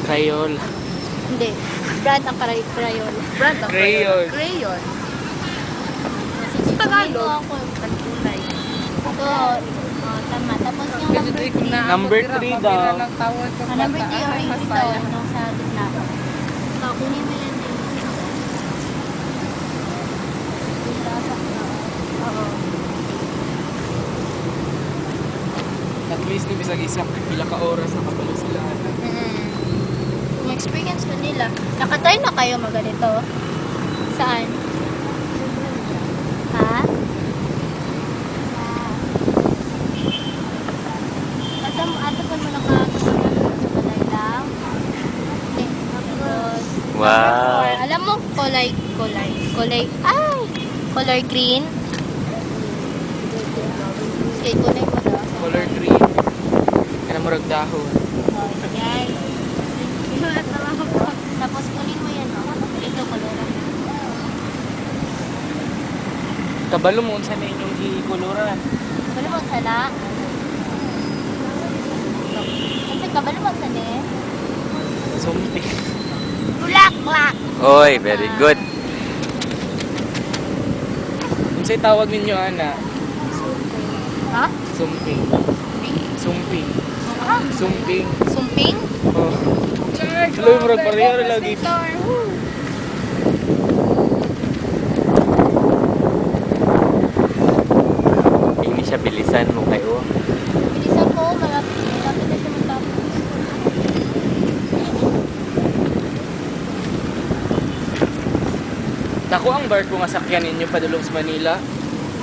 Crayola. Hindi. Brand ang crayon. Brand of Crayon. Crayon. Sa Tagalog. Nagkulay. Ito. Tama. Tapos yung number 3. Number 3 daw. Number 3 orange ito. Nung sa gitna. Kunin mo yan. Oo. At least ni bisag isang pila ka oras nakabalo sila. Yung experience ko nila. Nakatry na kayo maganito? Saan? Ha? Asa po mo nakakasama sa kulay lang? Okay. Tapos, Wow. alam mo, kulay, ay! Color green. Okay, kulay mo daw. Color green. Kana murag dahon. Oh, yan. Tapos kunin mo yan, no? Ito, color. Kabalo mo unsa na inyong gikoloran. Kabalo mo sana. Kasi kabalo mo sana eh. Sumpi. Bulak! Oy, very good. Unsay tawag ninyo ana? Ha? Sumping. Sumping. Sumping. Sumping? Oh. Tuloy murag pareho ra lagi. Hindi siya bilisan mo kayo. Bilisan ko, malapit na siya matapos. Dako ang barko nga sakyan ninyo padulong sa Manila.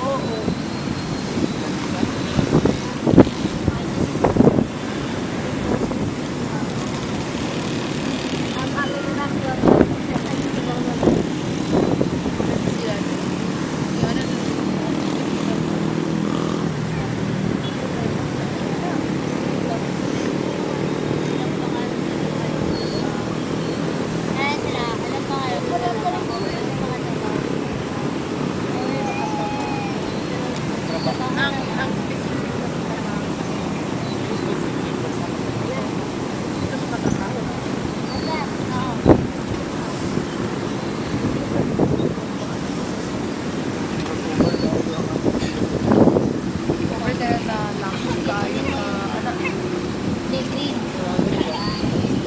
Oo.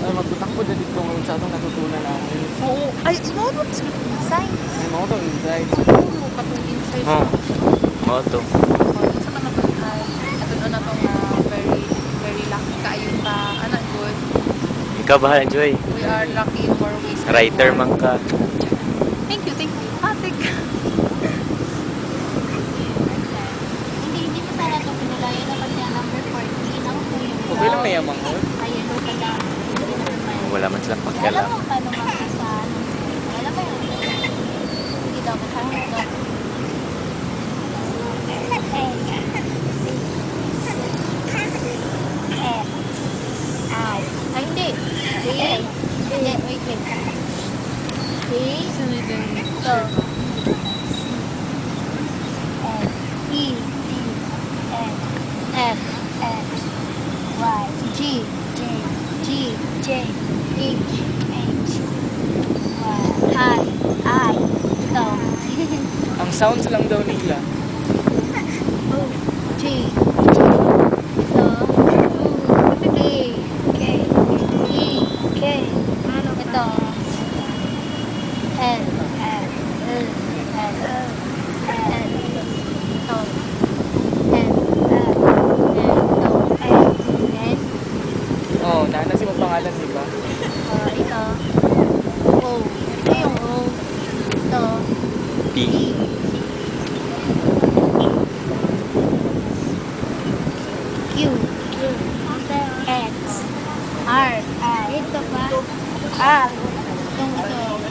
Ay magputakbo na dito kung sa atong natutunan natin. Oo. Ay, mo ba science? Ay mo to inside. Oo, katong insights. Oh. Moto. Sa kanang ato na natong very lucky kayo ta. Anak good. Ikaw ba, Joy? We are lucky in more ways. Writer man ka. Thank you. Atik. Hindi pa sana ito pinulayan na kasi ang number 14. Ang kuya ko. Okay lang na yamang hol. Ayan, ito pala. Wala man silang Alam pakialam. mo paano makasa? Alam mo yun? Hindi daw kasama ito. Ay, hindi. Hindi, wait. Ito. E, F, Y, G, H, I. Ito. Ang sounds lang daw nila. G. Ito. E, K. Ito. L. Ito. Oh, nana si pangalan di ba? Ito. O. Ito yung O. Ito. P. Q. X. R. Ito pa. R. Itong ito.